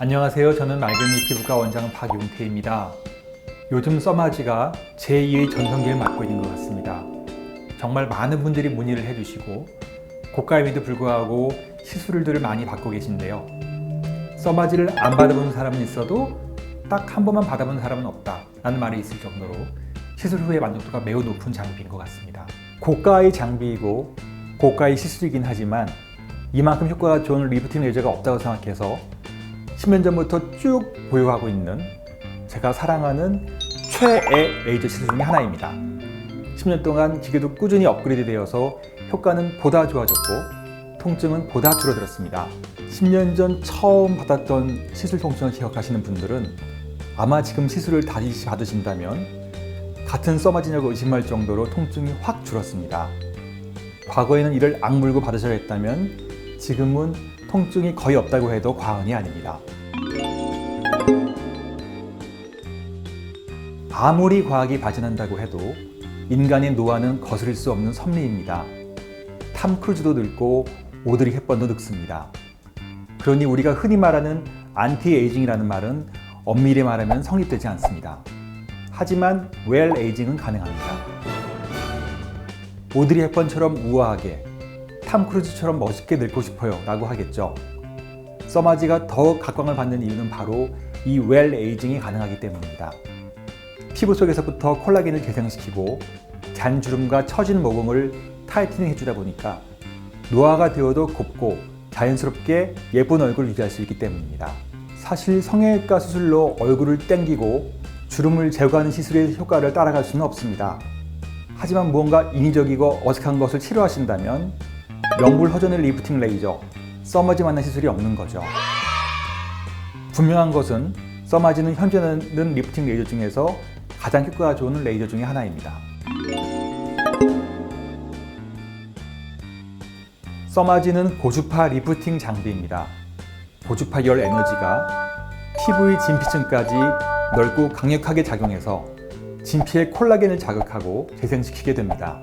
안녕하세요. 저는 맑은이 피부과 원장 박용태입니다. 요즘 써마지가 제2의 전성기를 맞고 있는 것 같습니다. 정말 많은 분들이 문의를 해주시고 고가임에도 불구하고 시술들을 많이 받고 계신데요. 써마지를 안 받아본 사람은 있어도 딱 한 번만 받아본 사람은 없다 라는 말이 있을 정도로 시술 후의 만족도가 매우 높은 장비인 것 같습니다. 고가의 장비이고 고가의 시술이긴 하지만 이만큼 효과가 좋은 리프팅 레이저가 없다고 생각해서 10년 전부터 쭉 보유하고 있는 제가 사랑하는 최애 레이저 시술 중에 하나입니다. 10년 동안 기계도 꾸준히 업그레이드 되어서 효과는 보다 좋아졌고 통증은 보다 줄어들었습니다. 10년 전 처음 받았던 시술 통증을 기억하시는 분들은 아마 지금 시술을 다시 받으신다면 같은 써마지냐고 의심할 정도로 통증이 확 줄었습니다. 과거에는 이를 악물고 받으셔야 했다면 지금은 통증이 거의 없다고 해도 과언이 아닙니다. 아무리 과학이 발전한다고 해도 인간의 노화는 거스를 수 없는 섭리입니다. 탐 크루즈도 늙고 오드리 헵번도 늙습니다. 그러니 우리가 흔히 말하는 안티에이징이라는 말은 엄밀히 말하면 성립되지 않습니다. 하지만 웰 에이징은 가능합니다. 오드리 헵번처럼 우아하게, 탐 크루즈처럼 멋있게 늙고 싶어요 라고 하겠죠. 써마지가 더욱 각광을 받는 이유는 바로 이 웰 에이징이 가능하기 때문입니다. 피부 속에서부터 콜라겐을 개생시키고 잔주름과 처진 모공을 타이트닝 해주다 보니까 노화가 되어도 곱고 자연스럽게 예쁜 얼굴을 유지할 수 있기 때문입니다. 사실 성형외과 수술로 얼굴을 땡기고 주름을 제거하는 시술의 효과를 따라갈 수는 없습니다. 하지만 무언가 인위적이고 어색한 것을 싫어하신다면 명불허전의 리프팅 레이저, 써마지만한 시술이 없는 거죠. 분명한 것은 써마지는 현존하는 리프팅 레이저 중에서 가장 효과가 좋은 레이저 중에 하나입니다. 써마지는 고주파 리프팅 장비입니다. 고주파 열 에너지가 피부의 진피층까지 넓고 강력하게 작용해서 진피의 콜라겐을 자극하고 재생시키게 됩니다.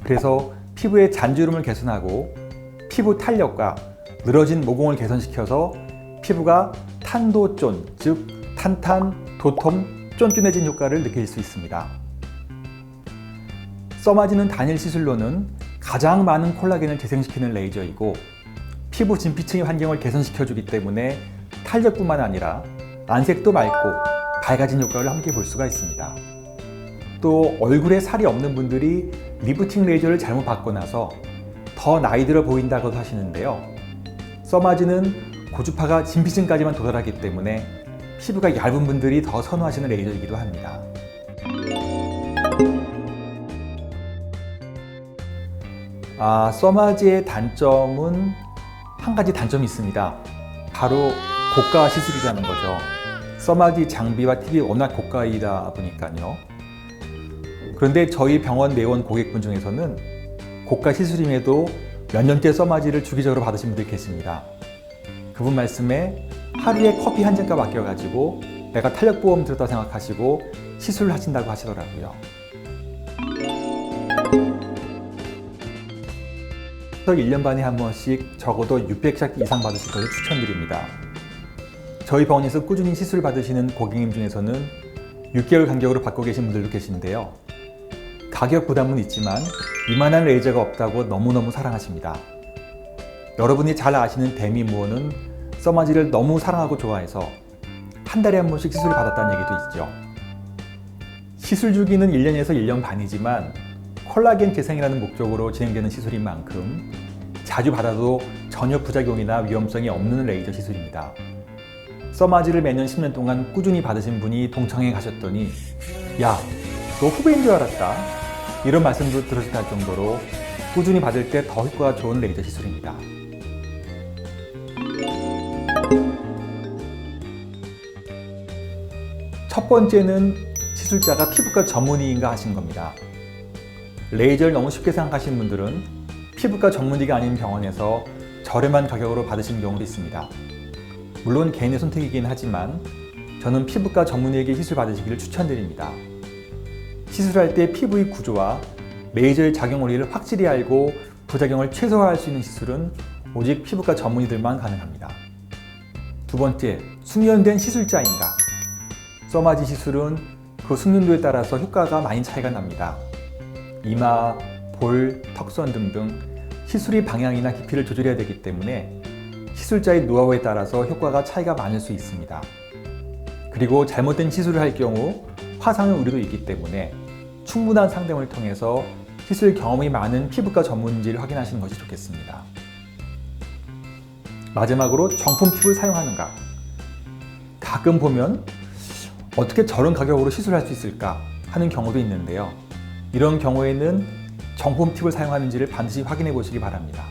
그래서 피부의 잔주름을 개선하고 피부 탄력과 늘어진 모공을 개선시켜서 피부가 탄도쫀, 즉 탄탄, 도톰, 쫀쫀해진 효과를 느낄 수 있습니다. 써마지는 단일 시술로는 가장 많은 콜라겐을 재생시키는 레이저이고 피부 진피층의 환경을 개선시켜주기 때문에 탄력뿐만 아니라 안색도 맑고 밝아진 효과를 함께 볼 수가 있습니다. 또 얼굴에 살이 없는 분들이 리프팅 레이저를 잘못 받고 나서 더 나이 들어 보인다고 하시는데요. 써마지는 고주파가 진피층까지만 도달하기 때문에 피부가 얇은 분들이 더 선호하시는 레이저이기도 합니다. 써마지의 단점은 한 가지 단점이 있습니다. 바로 고가 시술이라는 거죠. 써마지 장비와 팁이 워낙 고가이다 보니까요. 그런데 저희 병원 내원 고객분 중에서는 고가 시술임에도 몇 년째 써마지를 주기적으로 받으신 분들이 계십니다. 그분 말씀에 하루에 커피 한 잔값 아껴가지고 내가 탄력보험 들었다 생각하시고 시술을 하신다고 하시더라고요. 그래서 1년 반에 한 번씩 적어도 600샷 이상 받으실 것을 추천드립니다. 저희 병원에서 꾸준히 시술 받으시는 고객님 중에서는 6개월 간격으로 받고 계신 분들도 계신데요. 가격 부담은 있지만 이만한 레이저가 없다고 너무너무 사랑하십니다. 여러분이 잘 아시는 데미무어는 써마지를 너무 사랑하고 좋아해서 한 달에 한 번씩 시술을 받았다는 얘기도 있죠. 시술 주기는 1년에서 1년 반이지만 콜라겐 재생이라는 목적으로 진행되는 시술인 만큼 자주 받아도 전혀 부작용이나 위험성이 없는 레이저 시술입니다. 써마지를 매년 10년 동안 꾸준히 받으신 분이 동청에 가셨더니 야, 너 후배인 줄 알았다 이런 말씀도 들으셨을 정도로 꾸준히 받을 때 더 효과가 좋은 레이저 시술입니다. 첫 번째는 시술자가 피부과 전문의인가 하신 겁니다. 레이저를 너무 쉽게 생각하시는 분들은 피부과 전문의가 아닌 병원에서 저렴한 가격으로 받으시는 경우도 있습니다. 물론 개인의 선택이긴 하지만 저는 피부과 전문의에게 시술 받으시기를 추천드립니다. 시술할 때 피부의 구조와 레이저의 작용 원리를 확실히 알고 부작용을 최소화할 수 있는 시술은 오직 피부과 전문의들만 가능합니다. 두 번째, 숙련된 시술자인가? 써마지 시술은 그 숙련도에 따라서 효과가 많이 차이가 납니다. 이마, 볼, 턱선 등등 시술의 방향이나 깊이를 조절해야 되기 때문에 시술자의 노하우에 따라서 효과가 차이가 많을 수 있습니다. 그리고 잘못된 시술을 할 경우 화상의 우려도 있기 때문에 충분한 상담을 통해서 시술 경험이 많은 피부과 전문의를 확인하시는 것이 좋겠습니다. 마지막으로 정품 팁을 사용하는가? 가끔 보면 어떻게 저런 가격으로 시술할 수 있을까 하는 경우도 있는데요. 이런 경우에는 정품 팁을 사용하는지를 반드시 확인해 보시기 바랍니다.